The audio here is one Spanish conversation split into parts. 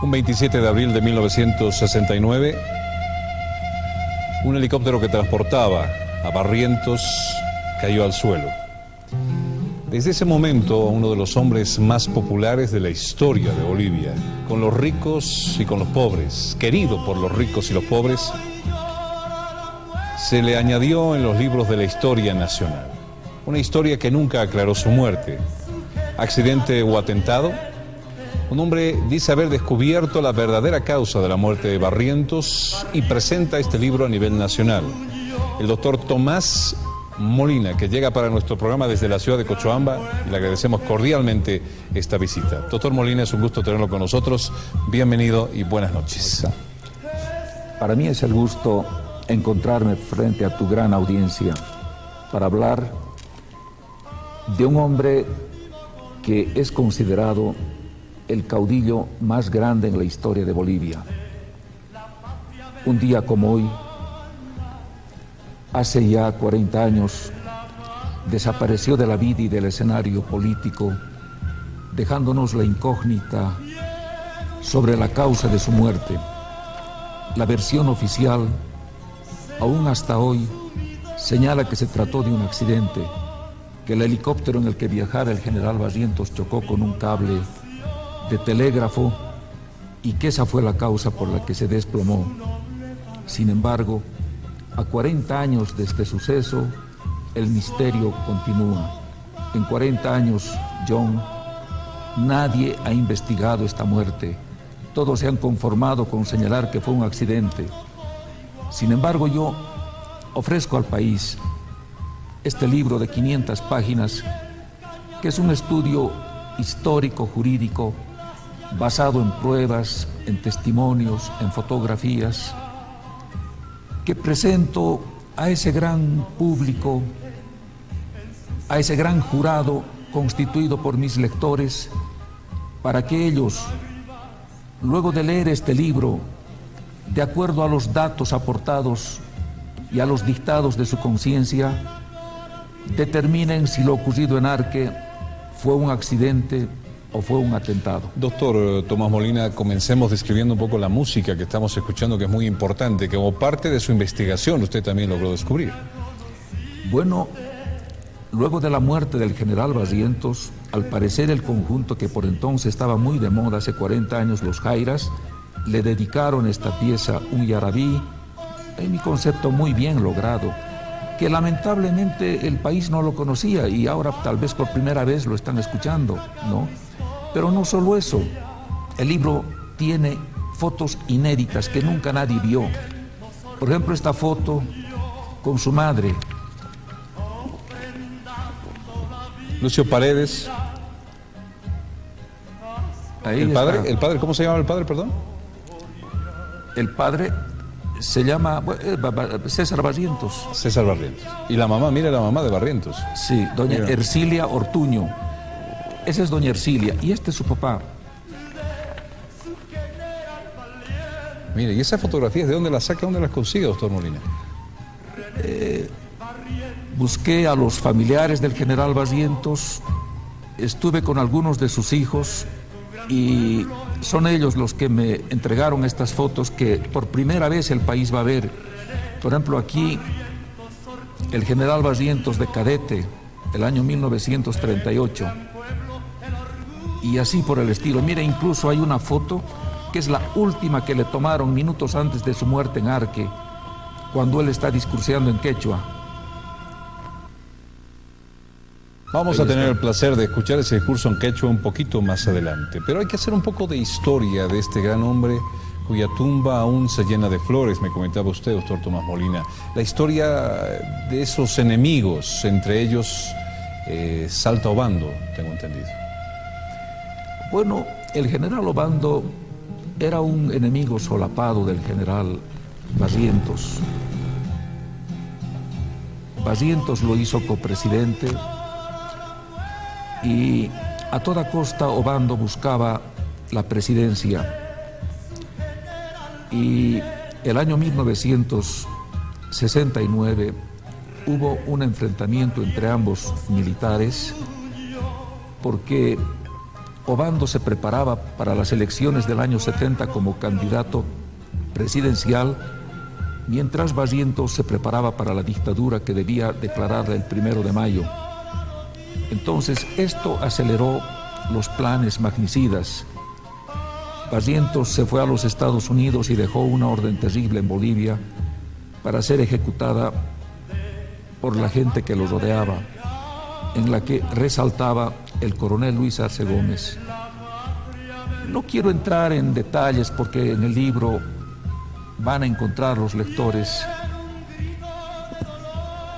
Un 27 de abril de 1969, un helicóptero que transportaba a Barrientos cayó al suelo. Desde ese momento, uno de los hombres más populares de la historia de Bolivia, con los ricos y con los pobres, querido por los ricos y los pobres, se le añadió en los libros de la historia nacional. Una historia que nunca aclaró su muerte. Accidente o atentado. Un hombre dice haber descubierto la verdadera causa de la muerte de Barrientos y presenta este libro a nivel nacional. El doctor Tomás Molina, que llega para nuestro programa desde la ciudad de Cochabamba, y le agradecemos cordialmente esta visita. Doctor Molina, es un gusto tenerlo con nosotros. Bienvenido y buenas noches. Para mí es el gusto encontrarme frente a tu gran audiencia para hablar de un hombre que es considerado el caudillo más grande en la historia de Bolivia. Un día como hoy, hace ya 40 años, desapareció de la vida y del escenario político, dejándonos la incógnita sobre la causa de su muerte. La versión oficial, aún hasta hoy, señala que se trató de un accidente, que el helicóptero en el que viajara el general Barrientos chocó con un cable de telégrafo y que esa fue la causa por la que se desplomó. Sin embargo, a 40 años de este suceso, el misterio continúa. En 40 años, John, nadie ha investigado esta muerte. Todos se han conformado con señalar que fue un accidente. Sin embargo, yo ofrezco al país este libro de 500 páginas, que es un estudio histórico, jurídico, basado en pruebas, en testimonios, en fotografías, que presento a ese gran público, a ese gran jurado constituido por mis lectores, para que ellos, luego de leer este libro, de acuerdo a los datos aportados y a los dictados de su conciencia, determinen si lo ocurrido en Arque fue un accidente o fue un atentado. Doctor Tomás Molina, comencemos describiendo un poco la música que estamos escuchando, que es muy importante, que como parte de su investigación usted también logró descubrir. Bueno, luego de la muerte del general Barrientos, al parecer el conjunto que por entonces estaba muy de moda, hace 40 años, los Jairas, le dedicaron esta pieza, un yarabí, en mi concepto muy bien logrado, que lamentablemente el país no lo conocía y ahora tal vez por primera vez lo están escuchando, ¿no? Pero no solo eso, el libro tiene fotos inéditas que nunca nadie vio. Por ejemplo, esta foto con su madre. Lucio Paredes. Ahí ¿El está. padre, ¿cómo se llama el padre, perdón? El padre se llama César Barrientos. César Barrientos. Y la mamá, mira la mamá de Barrientos. Sí, doña Mira. Ercilia Ortuño. Esa es doña Ercilia y este es su papá. Mire, ¿y esas fotografías de dónde las saca, dónde las consigue, doctor Molina? Busqué a los familiares del general Barrientos, estuve con algunos de sus hijos y son ellos los que me entregaron estas fotos que por primera vez el país va a ver. Por ejemplo, aquí el general Barrientos de cadete, el año 1938. Y así por el estilo. Mira, incluso hay una foto que es la última que le tomaron minutos antes de su muerte en Arque, cuando él está discurseando en quechua. Vamos a tener el placer de escuchar ese discurso en quechua un poquito más adelante, pero hay que hacer un poco de historia de este gran hombre cuya tumba aún se llena de flores, me comentaba usted, doctor Tomás Molina. La historia de esos enemigos, entre ellos Salta Obando, tengo entendido. Bueno, el general Obando era un enemigo solapado del general Barrientos. Barrientos lo hizo copresidente y a toda costa Obando buscaba la presidencia. Y el año 1969 hubo un enfrentamiento entre ambos militares porque Obando se preparaba para las elecciones del año 70 como candidato presidencial, mientras Barrientos se preparaba para la dictadura que debía declararla el 1 de mayo. Entonces, esto aceleró los planes magnicidas. Barrientos se fue a los Estados Unidos y dejó una orden terrible en Bolivia para ser ejecutada por la gente que lo rodeaba, en la que resaltaba el coronel Luis Arce Gómez. No quiero entrar en detalles porque en el libro van a encontrar los lectores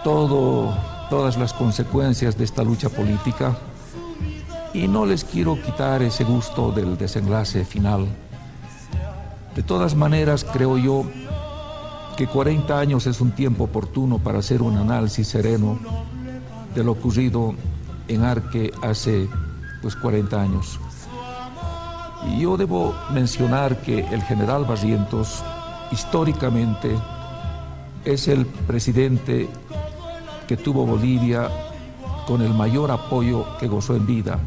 todas las consecuencias de esta lucha política, y no les quiero quitar ese gusto del desenlace final. De todas maneras, creo yo que 40 años es un tiempo oportuno para hacer un análisis sereno de lo ocurrido en Arque hace 40 años. Y yo debo mencionar que el general Barrientos históricamente es el presidente que tuvo Bolivia con el mayor apoyo que gozó en vida.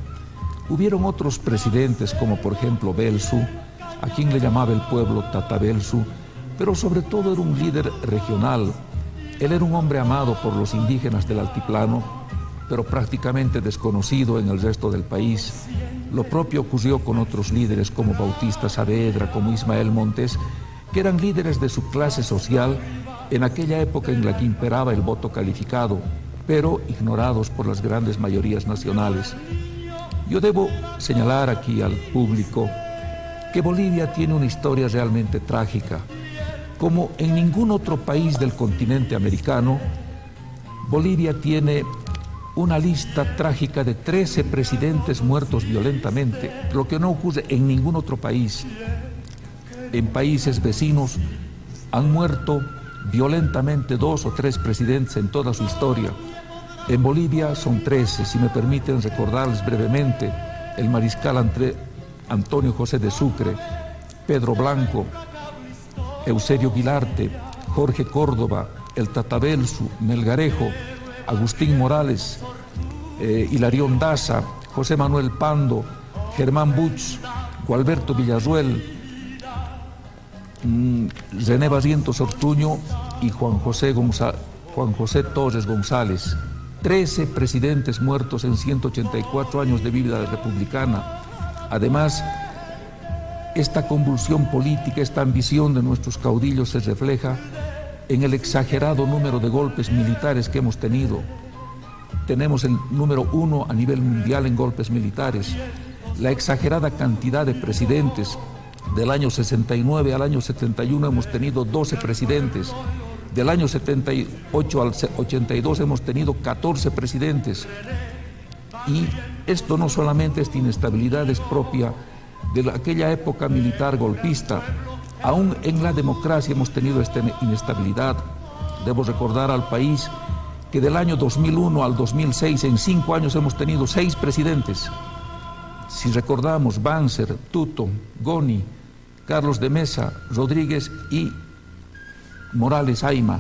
Hubieron otros presidentes como por ejemplo Belsu, a quien le llamaba el pueblo Tata Belsu, pero sobre todo era un líder regional. Él era un hombre amado por los indígenas del altiplano, pero prácticamente desconocido en el resto del país. Lo propio ocurrió con otros líderes como Bautista Saavedra, como Ismael Montes, que eran líderes de su clase social en aquella época en la que imperaba el voto calificado, pero ignorados por las grandes mayorías nacionales. Yo debo señalar aquí al público que Bolivia tiene una historia realmente trágica. Como en ningún otro país del continente americano, Bolivia tiene una lista trágica de 13 presidentes muertos violentamente, lo que no ocurre en ningún otro país. En países vecinos han muerto violentamente 2 o 3 presidentes en toda su historia. En Bolivia son 13, si me permiten recordarles brevemente: el mariscal Antonio José de Sucre, Pedro Blanco, Eusebio Guilarte, Jorge Córdoba, el Tata Belsu, Melgarejo, Agustín Morales, Hilarión Daza, José Manuel Pando, Germán Buch, Gualberto Villarruel, René Barrientos Ortuño y Juan José Torres González. 13 presidentes muertos en 184 años de vida republicana. Además, esta convulsión política, esta ambición de nuestros caudillos se refleja en el exagerado número de golpes militares que hemos tenido. Tenemos el número 1 a nivel mundial en golpes militares. La exagerada cantidad de presidentes. Del año 69 al año 71 hemos tenido 12 presidentes. Del año 78 al 82 hemos tenido 14 presidentes. Y esto no solamente, esta inestabilidad es propia de aquella época militar golpista. Aún en la democracia hemos tenido esta inestabilidad. Debo recordar al país que del año 2001 al 2006, en 5 años hemos tenido 6 presidentes. Si recordamos, Banzer, Tuto, Goni, Carlos de Mesa, Rodríguez y Morales Ayma.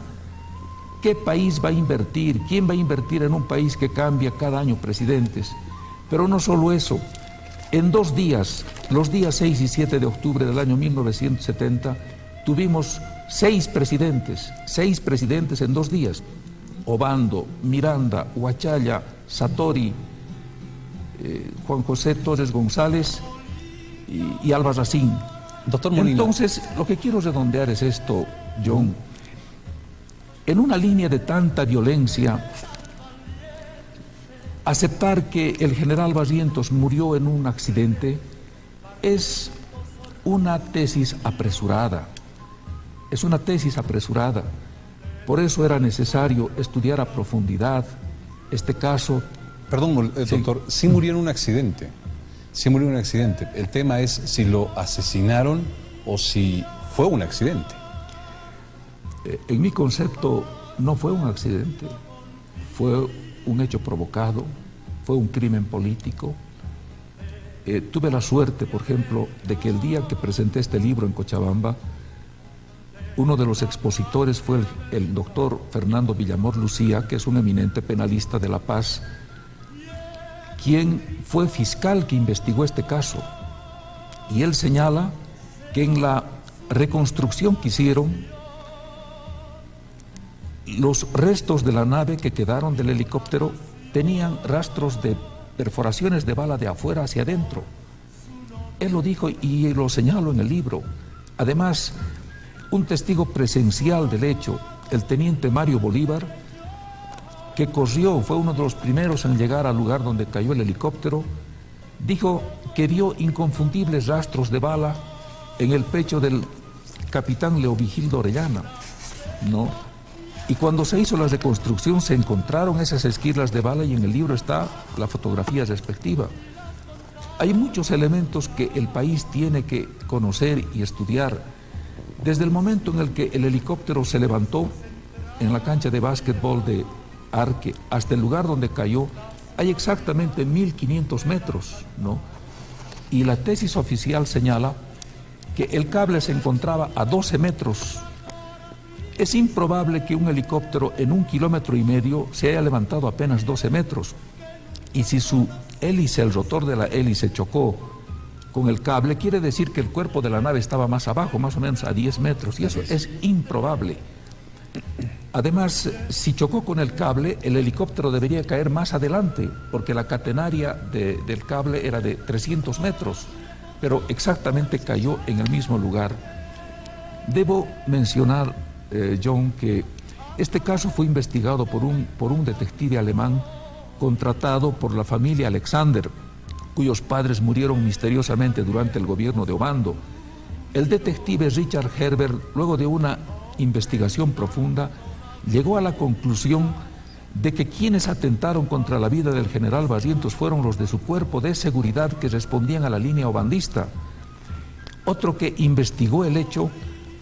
¿Qué país va a invertir? ¿Quién va a invertir en un país que cambia cada año presidentes? Pero no solo eso. En 2 días, los días 6 y 7 de octubre del año 1970, tuvimos 6 presidentes en 2 días. Obando, Miranda, Huachalla, Satori, Juan José Torres González y Albarracín. Doctor Molina. Entonces, lo que quiero redondear es esto, John. En una línea de tanta violencia, aceptar que el general Barrientos murió en un accidente es una tesis apresurada. Es una tesis apresurada. Por eso era necesario estudiar a profundidad este caso. Perdón, doctor, sí murió en un accidente. Sí murió en un accidente. El tema es si lo asesinaron o si fue un accidente. En mi concepto, no fue un accidente. Fue un hecho provocado, fue un crimen político. Tuve la suerte, por ejemplo, de que el día que presenté este libro en Cochabamba, uno de los expositores fue el doctor Fernando Villamor Lucía, que es un eminente penalista de La Paz, quien fue fiscal que investigó este caso. Y él señala que en la reconstrucción que hicieron, los restos de la nave que quedaron del helicóptero tenían rastros de perforaciones de bala de afuera hacia adentro. Él lo dijo y lo señalo en el libro. Además, un testigo presencial del hecho, el teniente Mario Bolívar, que corrió, fue uno de los primeros en llegar al lugar donde cayó el helicóptero, dijo que vio inconfundibles rastros de bala en el pecho del capitán Leovigildo Orellana, ¿no? Y cuando se hizo la reconstrucción se encontraron esas esquirlas de bala y en el libro está la fotografía respectiva. Hay muchos elementos que el país tiene que conocer y estudiar. Desde el momento en el que el helicóptero se levantó en la cancha de básquetbol de Arque hasta el lugar donde cayó, hay exactamente 1500 metros, ¿no? Y la tesis oficial señala que el cable se encontraba a 12 metros. Es improbable que un helicóptero en 1,5 kilómetros se haya levantado apenas 12 metros. Y si su hélice, el rotor de la hélice chocó con el cable, quiere decir que el cuerpo de la nave estaba más abajo, más o menos a 10 metros, y eso es improbable. Además, si chocó con el cable, el helicóptero debería caer más adelante, porque la catenaria del cable era de 300 metros, pero exactamente cayó en el mismo lugar. Debo mencionar, John, que este caso fue investigado por un detective alemán contratado por la familia Alexander, cuyos padres murieron misteriosamente durante el gobierno de Obando. El detective Richard Herbert, luego de una investigación profunda, llegó a la conclusión de que quienes atentaron contra la vida del general Barrientos fueron los de su cuerpo de seguridad que respondían a la línea obandista. Otro que investigó el hecho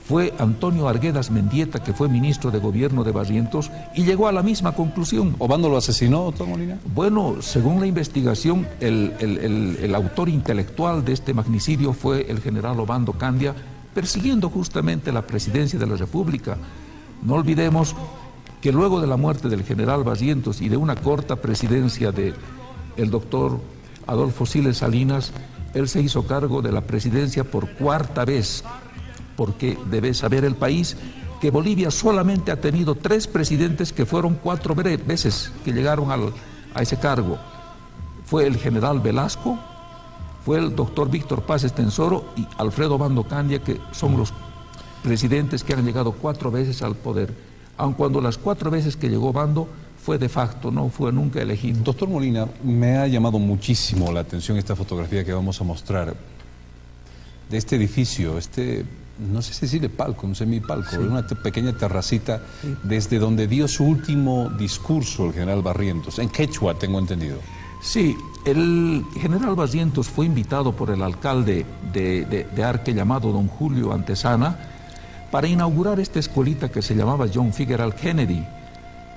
fue Antonio Arguedas Mendieta, que fue ministro de gobierno de Barrientos, y llegó a la misma conclusión. ¿Obando lo asesinó, doctor Molina? Bueno, según la investigación, el autor intelectual de este magnicidio fue el general Obando Candia, persiguiendo justamente la presidencia de la República. No olvidemos que luego de la muerte del general Barrientos y de una corta presidencia del doctor Adolfo Siles Salinas, él se hizo cargo de la presidencia por 4ª vez, porque debe saber el país que Bolivia solamente ha tenido 3 presidentes que fueron 4 veces que llegaron a ese cargo. Fue el general Velasco, fue el doctor Víctor Paz Estensoro y Alfredo Obando Candia, que son los presidentes que han llegado 4 veces al poder, aun cuando las 4 veces que llegó Obando fue de facto, no fue nunca elegido. Doctor Molina, me ha llamado muchísimo la atención esta fotografía que vamos a mostrar de este edificio, no sé si decirle palco, un semipalco, sí, una pequeña terracita, sí, desde donde dio su último discurso el general Barrientos, en quechua, tengo entendido. Sí, el general Barrientos fue invitado por el alcalde de Arque, llamado don Julio Antesana, para inaugurar esta escuelita que se llamaba John Fitzgerald Kennedy.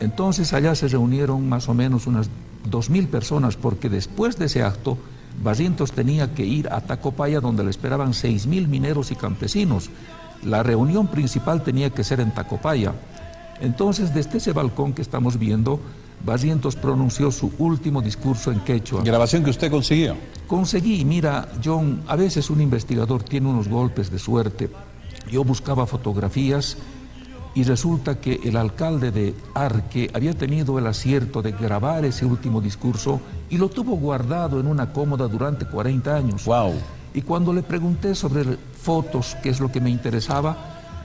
Entonces allá se reunieron más o menos unas 2000 personas, porque después de ese acto Barrientos tenía que ir a Tacopaya, donde le esperaban 6000 mineros y campesinos. La reunión principal tenía que ser en Tacopaya. Entonces, desde ese balcón que estamos viendo, Barrientos pronunció su último discurso en quechua. ¿Grabación que usted consiguió? Conseguí. Mira, John, a veces un investigador tiene unos golpes de suerte. Yo buscaba fotografías y resulta que el alcalde de Arque había tenido el acierto de grabar ese último discurso y lo tuvo guardado en una cómoda durante 40 años. ¡Wow! Y cuando le pregunté sobre fotos, qué es lo que me interesaba,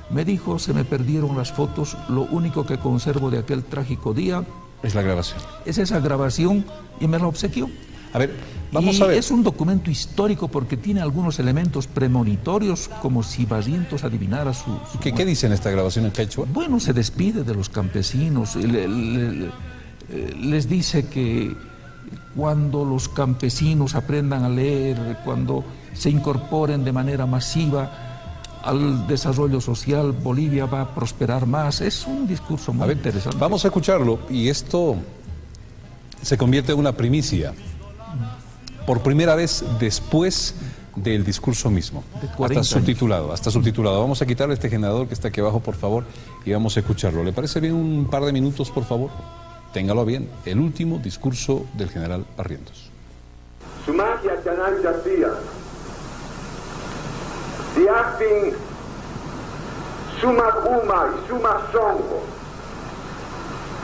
me dijo: se me perdieron las fotos, lo único que conservo de aquel trágico día es la grabación. Es esa grabación, y me la obsequió. A ver, vamos a ver. Es un documento histórico porque tiene algunos elementos premonitorios, como si Barrientos adivinara su ¿Qué dice en esta grabación en quechua? Bueno, se despide de los campesinos, les dice que cuando los campesinos aprendan a leer, cuando se incorporen de manera masiva al desarrollo social, Bolivia va a prosperar más. Es un discurso muy interesante. Vamos a escucharlo, y esto se convierte en una primicia. Por primera vez después del discurso mismo, hasta subtitulado. Vamos a quitarle este generador que está aquí abajo, por favor, y vamos a escucharlo. ¿Le parece bien un par de minutos, por favor? Téngalo bien, el último discurso del general Barrientos. su magia chanancha tía, diactin suma uma y suma songo,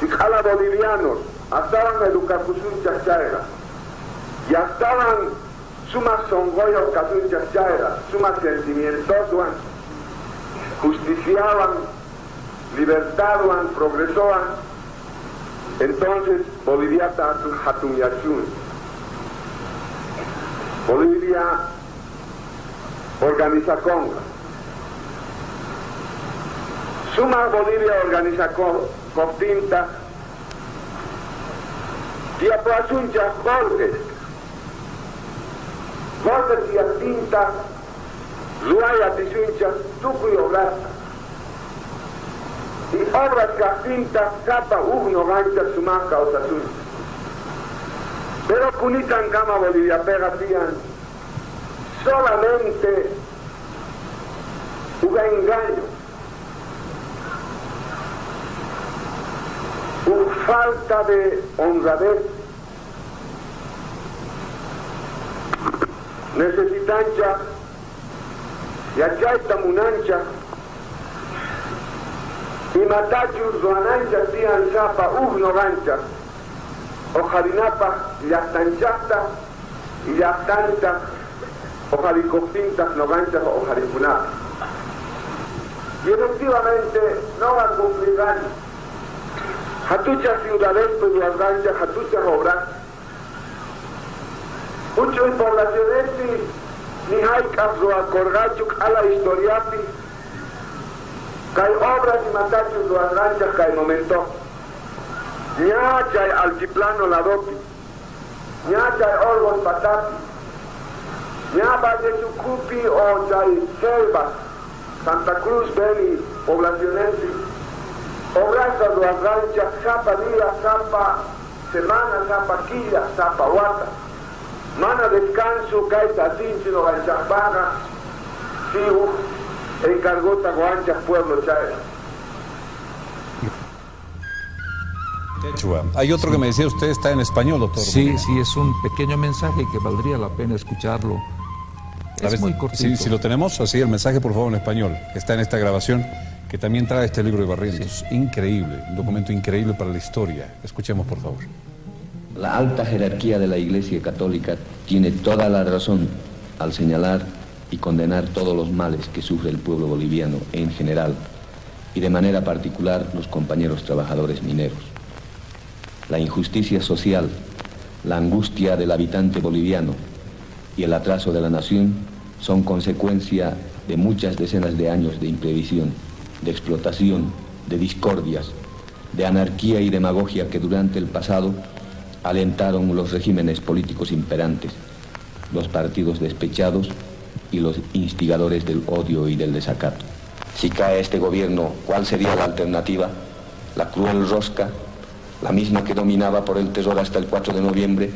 si jala bolivianos, estaban educación chachaera, y estaban suma songoyo casun chachaera, suma sentimientos, justiciaban, libertaban, progresaban. Entonces Bolivia está su hatunyachun. Bolivia organiza conga. Suma Bolivia organiza coptinta. Tía Pasuncha Borges. Borges y Atinta. Ruaya Tisuncha, Tucuy Obrata. Y obras cacinta, capa, ugno, gancha, sumaca, o sasuncha. Pero Cunitan Gama Bolivia pega pian solamente un engaño, una falta de honradez. Necesitan ya chaita munancha y matachus doanancha tian zapa ugno gancha. Ojalinapa, Yastanchata, y Yastanta, Ojalicopintas, Noganchas, Ojalipunapa. Y efectivamente no va a cumplir años. Hatuchas ciudades, pues las ganchas, hatuchas obras. Muchas poblaciones, ni hay caso a Corgachuk, a la historiapi, que hay obras y matachos de las ganchas que hay momento. Ya chay altiplano Ladopi, ya chay Orgos Patapi, ya Valle Sucupi o chay Selva, Santa Cruz, Beni, poblacionense, obras de las ranchas, Zapa día, Zapa semana, Zapa quilla, Zapa huata, mana descanso, Caita Cinchino, Ganchapaga, Siu, Encargota, Guanchas, Pueblo Chay. Hay otro que me decía usted, está en español, doctor. Sí, sí, es un pequeño mensaje que valdría la pena escucharlo. Es muy cortito. Si lo tenemos, así el mensaje por favor en español, que está en esta grabación, que también trae este libro de Barrientos. Sí. Increíble, un documento increíble para la historia. Escuchemos por favor. La alta jerarquía de la Iglesia Católica tiene toda la razón al señalar y condenar todos los males que sufre el pueblo boliviano en general y de manera particular los compañeros trabajadores mineros. La injusticia social, la angustia del habitante boliviano y el atraso de la nación son consecuencia de muchas decenas de años de imprevisión, de explotación, de discordias, de anarquía y demagogia que durante el pasado alentaron los regímenes políticos imperantes, los partidos despechados y los instigadores del odio y del desacato. Si cae este gobierno, ¿cuál sería la alternativa? La cruel rosca, la misma que dominaba por el terror hasta el 4 de noviembre,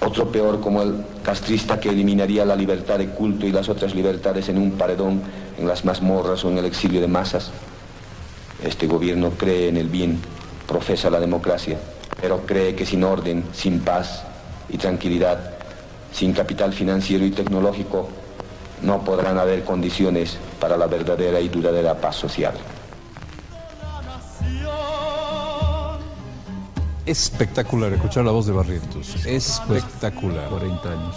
otro peor como el castrista que eliminaría la libertad de culto y las otras libertades en un paredón, en las mazmorras o en el exilio de masas. Este gobierno cree en el bien, profesa la democracia, pero cree que sin orden, sin paz y tranquilidad, sin capital financiero y tecnológico, no podrán haber condiciones para la verdadera y duradera paz social. Espectacular escuchar la voz de Barrientos, espectacular. 40 años.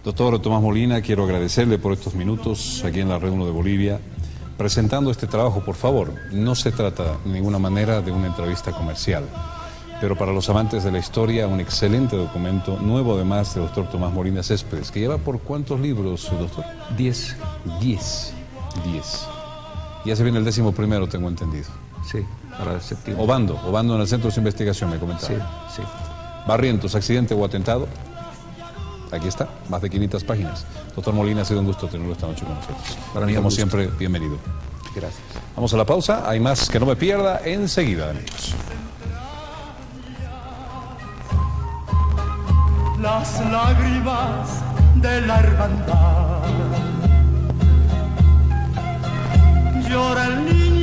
Doctor Tomás Molina, quiero agradecerle por estos minutos aquí en la Red 1 de Bolivia, presentando este trabajo. Por favor, no se trata de ninguna manera de una entrevista comercial, pero para los amantes de la historia, un excelente documento, nuevo además, del doctor Tomás Molina Céspedes, que lleva por ¿cuántos libros, doctor? 10. 10. Ya se viene el 11º, tengo entendido. Sí, para septiembre. Obando en el Centro de Investigación, me comentaba. Sí. Barrientos, accidente o atentado. Aquí está, más de 500 páginas. Doctor Molina, ha sido un gusto tenerlo esta noche con nosotros. Para mí, como siempre, bienvenido. Gracias. Vamos a la pausa, hay más que no me pierda enseguida, amigos. Las lágrimas de la hermandad, llora el niño